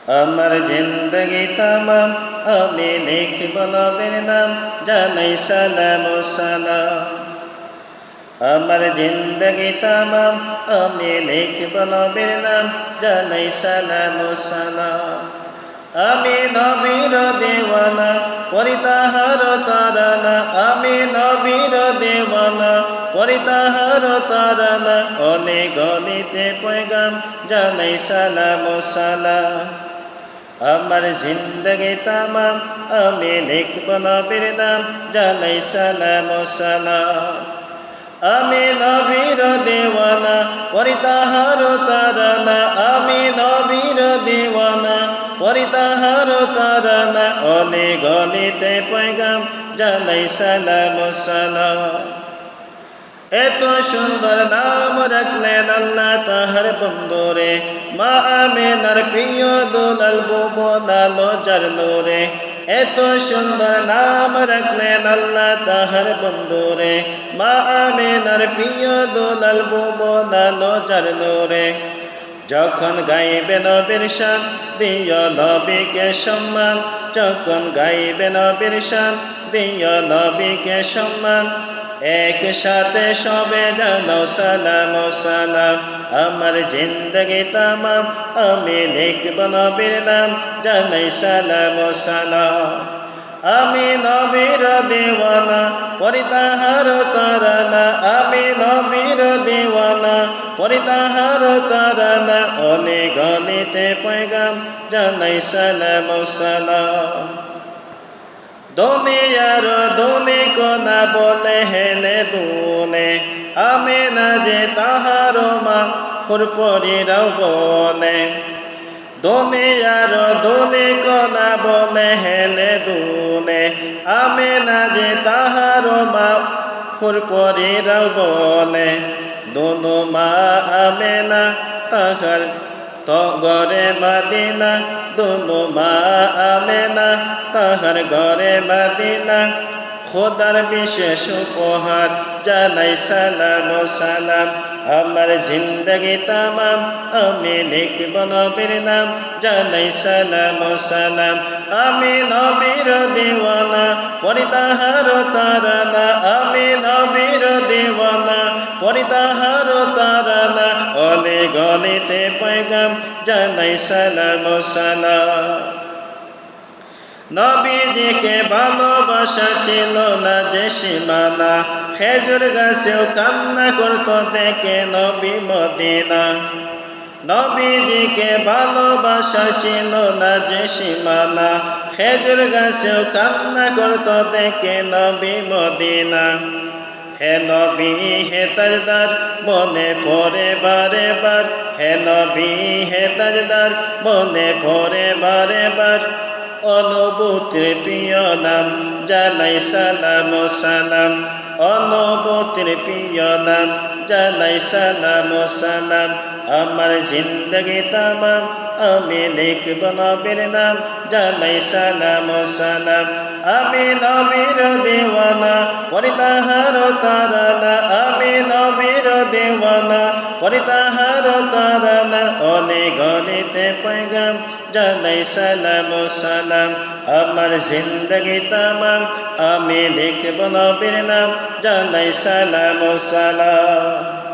আমার জিন্দগি তামাম আমি লিখব নবীর নাম জানাই সালাম ও সালাম। আমার জিন্দগি তামাম আমি লিখব নবীর নাম জানাই সালাম ও সালাম। আমি নবীর দেওয়ানা করি তাহার তারানা, আমি নবীর দেওয়ানা করি তাহার তারানা, অনেক গলিতে পয়গাম জানাই সালাম ও সালাম। আমার জিন্দগি তামাম আমি লিখব নবীর নাম জানাই সালাম ও সালাম। আমি নবীর দেওয়ানা করি তাহার তারানা, আমি নবীর দেওয়ানা করি তাহার তারানা, অলি গলিতে পয়গাম জানাই সালাম ও সালাম। এত সুন্দর নাম রাখলেন আল্লাহ তাহার বন্ধুরে, মা আমেনার প্রিয় দুলাল বনালো যার নূরে। এত সুন্দর নাম রাখলেন আল্লাহ তাহার বন্ধুরে, মা আমেনার প্রিয় দুলাল বনালো যার নূরে। যখন গাইবে নবীর শান দিও নবীকে সম্মান, যখন গাইবে নবীর শান দিও নবীকে সম্মান, একসাথে সবে জানাও সালাম ও সালাম। আমার জিন্দগি তামাম আমি লিখব নবীর নাম জানাই সালাম ও সালাম। আমি নবীর দেওয়ানা করি তাহার তারানা, আমি নবীর দেওয়ানা করি তাহার তারানা, অনেক গলিতে পয়গাম জানাই সালাম ও সালাম। দুনিয়ার দুনি কোনা বলে হেলে দুনে, আমেনা যে তাহার মা হুরপরিরাও বলে। দুনিয়ার দুনি কোনা বলে হেলে দুনে, আমেনা যে তাহার মা হুরপরিরাও বলে। দুনু মা আমেনা তাহার গরে মদিনা, দুনু মা আমেনা তাহার গরে মদিনা, খোদার বিশেষ উপহার জানাই সালাম ও সালাম। আমার জিন্দগি তামাম আমি লিখব নবীর নাম জানাই সালাম ও সালাম। আমি নবীর দেওয়ানা করি তাহার তারানা, আমি নবীর দেওয়ানা করি তাহার তারানা, অলি গলিতে পয়গাম জানাই সালাম ও সালাম। নবীজিকে ভালোবাসা ছিল না যে সীমানা, খেজুর গাছেও কান্না করত দেখে নবী মদিনা। নবীজিকে ভালোবাসা ছিল না যে সীমানা, খেজুর গাছেও কান্না করত দেখে নবী মদিনা। হে নবী হে তাজদার মনে পড়ে বারে বার, হে নবী হে তাজদার মনে পড়ে বারে বার, অনুভূতির প্রিয় নাম জানাই সালাম ও সালাম। অনুভূতির প্রিয় নাম জানাই সালাম ও সালাম। আমার জিন্দগি তামাম আমি লিখব নবীর নাম জানাই সালাম ও সালাম। আমি নবীর দেওয়ানা করি তাহার তারানা, আমি নবীর দেওয়ানা করি তাহার তারানা, অনেক গলিতে পয়গাম জানাই সালাম ও সালাম। আমার জিন্দগি তামাম আমি লিখব নবীর নাম জানাই সালাম ও সালাম।